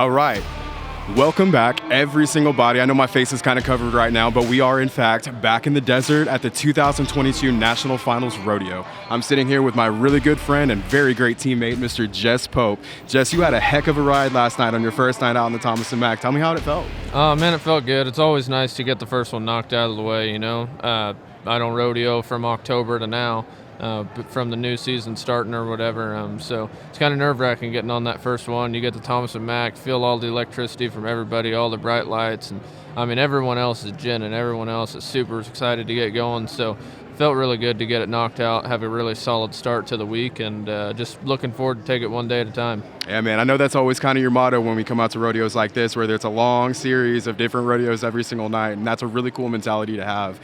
All right. Welcome back, every single body. I know my face is kind of covered right now, but we are, in fact, back in the desert at the 2022 National Finals Rodeo. I'm sitting here with my really good friend and very great teammate, Mr. Jess Pope. Jess, you had a heck of a ride last night on your first night out on the Thomas & Mack. Tell me how it felt. Man, it felt good. It's always nice to get the first one knocked out of the way, you know. I don't rodeo from October to now. From the new season starting or whatever. So it's kind of nerve-wracking getting on that first one. You get the Thomas & Mack, feel all the electricity from everybody, all the bright lights. And, I mean, everyone else is ginning, and everyone else is super excited to get going. So it felt really good to get it knocked out, have a really solid start to the week, and just looking forward to take it one day at a time. Yeah, man, I know that's always kind of your motto when we come out to rodeos like this, where there's a long series of different rodeos every single night, and that's a really cool mentality to have.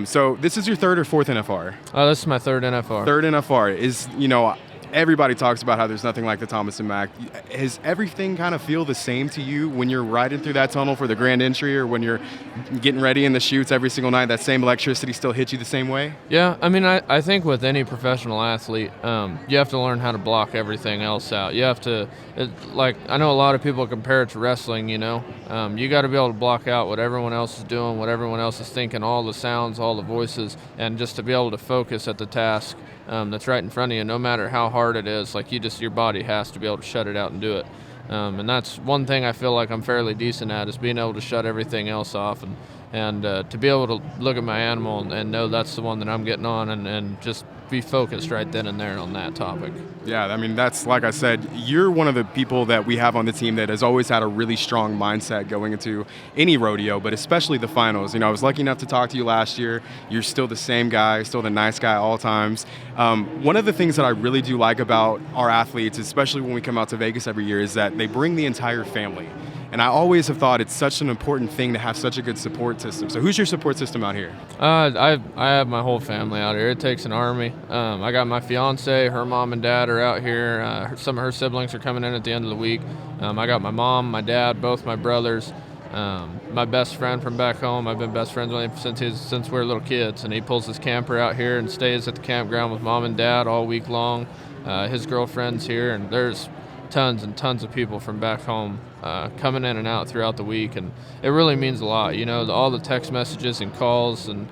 So this is your third or fourth NFR? This is my third NFR. Third NFR is, you know, everybody talks about how there's nothing like the Thomas & Mack. Does everything kind of feel the same to you when you're riding through that tunnel for the grand entry, or when you're getting ready in the chutes every single night? That same electricity still hits you the same way? Yeah, I mean, I think with any professional athlete, you have to learn how to block everything else out. You have to, I know a lot of people compare it to wrestling, you know. You got to be able to block out what everyone else is doing, what everyone else is thinking, all the sounds, all the voices, and just to be able to focus at the task that's right in front of you, no matter how hard it is. Like, your body has to be able to shut it out and do it. And that's one thing I feel like I'm fairly decent at, is being able to shut everything else off and to be able to look at my animal and know that's the one that I'm getting on, and just be focused right then and there on that topic. Yeah, I mean, that's, like I said, you're one of the people that we have on the team that has always had a really strong mindset going into any rodeo, but especially the finals. You know, I was lucky enough to talk to you last year. You're still the same guy, still the nice guy all times. One of the things that I really do like about our athletes, especially when we come out to Vegas every year, is that they bring the entire family. And I always have thought it's such an important thing to have such a good support system. So who's your support system out here? I have my whole family out here. It takes an army. I got my fiance, her mom and dad are out here. Some of her siblings are coming in at the end of the week. I got my mom, my dad, both my brothers. My best friend from back home, I've been best friends with him since we were little kids, and he pulls his camper out here and stays at the campground with mom and dad all week long. His girlfriend's here, and there's tons and tons of people from back home coming in and out throughout the week, and it really means a lot. You know, all the text messages and calls, and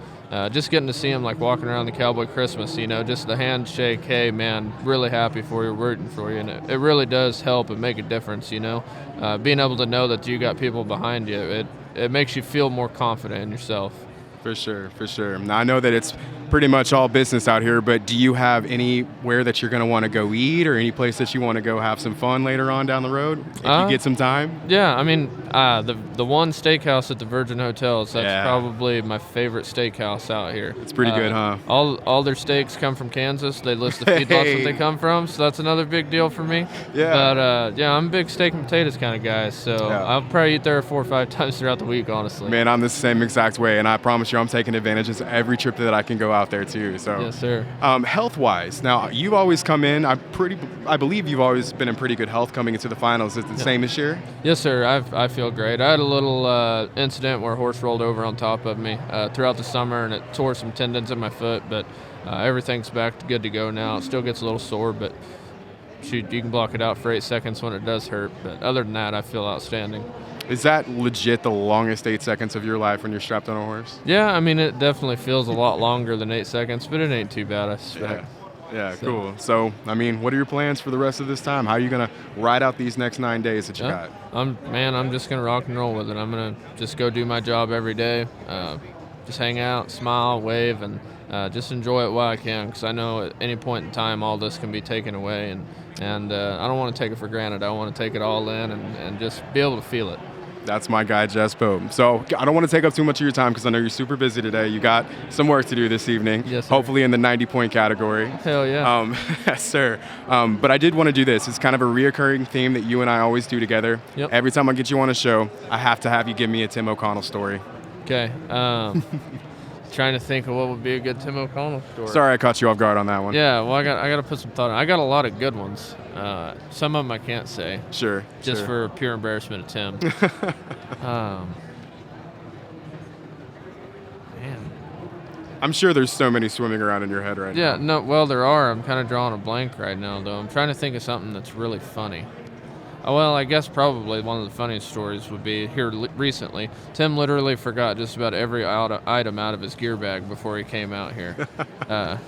just getting to see them, like walking around the Cowboy Christmas, you know, just the handshake, hey man, really happy for you, rooting for you, and it really does help and make a difference, you know. Being able to know that you got people behind you, it makes you feel more confident in yourself. For sure, for sure. Now, I know that it's pretty much all business out here, but do you have anywhere that you're going to want to go eat, or any place that you want to go have some fun later on down the road if you get some time? Yeah, I mean, the one steakhouse at the Virgin Hotels, that's probably my favorite steakhouse out here. It's pretty good, huh? All their steaks come from Kansas. They list the feedlots that they come from, so that's another big deal for me. Yeah. But, I'm a big steak and potatoes kind of guy, so I'll probably eat there 4 or 5 times throughout the week, honestly. Man, I'm the same exact way, and I promise you I'm taking advantage of every trip that I can go out there, too. So, yes, sir. Health-wise, now, you've always come in, I believe you've always been in pretty good health coming into the finals. Is it the same this year? Yes, sir. I feel great. I had a little incident where a horse rolled over on top of me throughout the summer, and it tore some tendons in my foot, but everything's back good to go now. It still gets a little sore, but shoot, you can block it out for 8 seconds when it does hurt. But other than that, I feel outstanding. Is that legit the longest 8 seconds of your life when you're strapped on a horse? Yeah, I mean, it definitely feels a lot longer than 8 seconds, but it ain't too bad, I suspect. Yeah, cool. So, I mean, what are your plans for the rest of this time? How are you going to ride out these next 9 days that you got? I'm just going to rock and roll with it. I'm going to just go do my job every day, just hang out, smile, wave, and just enjoy it while I can, because I know at any point in time all this can be taken away, and I don't want to take it for granted. I want to take it all in and just be able to feel it. That's my guy, Jess Pope. So I don't want to take up too much of your time because I know you're super busy today. You got some work to do this evening, yes, sir. Hopefully in the 90-point category. Hell yeah. Yes, sir. But I did want to do this. It's kind of a reoccurring theme that you and I always do together. Yep. Every time I get you on a show, I have to have you give me a Tim O'Connell story. Okay. Trying to think of what would be a good Tim O'Connell story. Sorry I caught you off guard on that one. Yeah, well, I got to put some thought in. I got a lot of good ones. Some of them I can't say. Sure. Just for pure embarrassment of Tim. Man. I'm sure there's so many swimming around in your head right now. Yeah, no, well, there are. I'm kind of drawing a blank right now, though. I'm trying to think of something that's really funny. Well, I guess probably one of the funniest stories would be here recently. Tim literally forgot just about every item out of his gear bag before he came out here.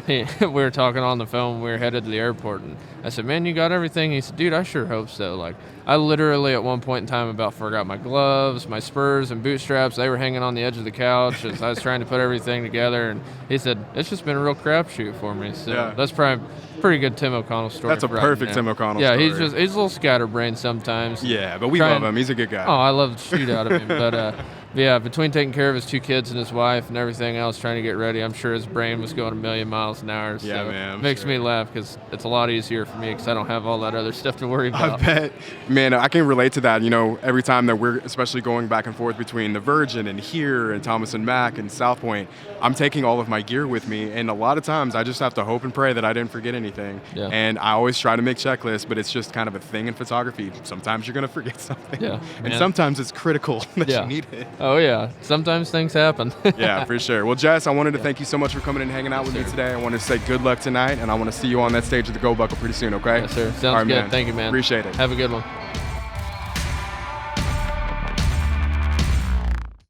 We were talking on the phone when we were headed to the airport, and I said, "Man, you got everything?" He said, "Dude, I sure hope so." Like, I literally at one point in time about forgot my gloves, my spurs, and bootstraps. They were hanging on the edge of the couch as I was trying to put everything together. And he said, "It's just been a real crapshoot for me." So that's probably a pretty good Tim O'Connell story. That's a perfect Tim O'Connell story. Yeah, he's a little scatterbrained sometimes. Yeah, but we love him. He's a good guy. Oh, I love the shoot out of him. But yeah, between taking care of his 2 kids and his wife and everything else, trying to get ready, I'm sure his brain was going a million miles an hour. Yeah, so man. It makes me laugh because it's a lot easier for me because I don't have all that other stuff to worry about. I bet. Man, I can relate to that. You know, every time that we're especially going back and forth between the Virgin and here and Thomas and Mack and South Point, I'm taking all of my gear with me. And a lot of times I just have to hope and pray that I didn't forget anything. Yeah. And I always try to make checklists, but it's just kind of a thing in photography. Sometimes you're going to forget something. Yeah, And man. sometimes it's critical that you need it. Oh, yeah. Sometimes things happen. Yeah, for sure. Well, Jess, I wanted to thank you so much for coming and hanging out with me today. I want to say good luck tonight, and I want to see you on that stage at the Gold Buckle pretty soon, okay? Yes, sir. Sounds All right, good. man. Thank you, man. Appreciate it. Have a good one.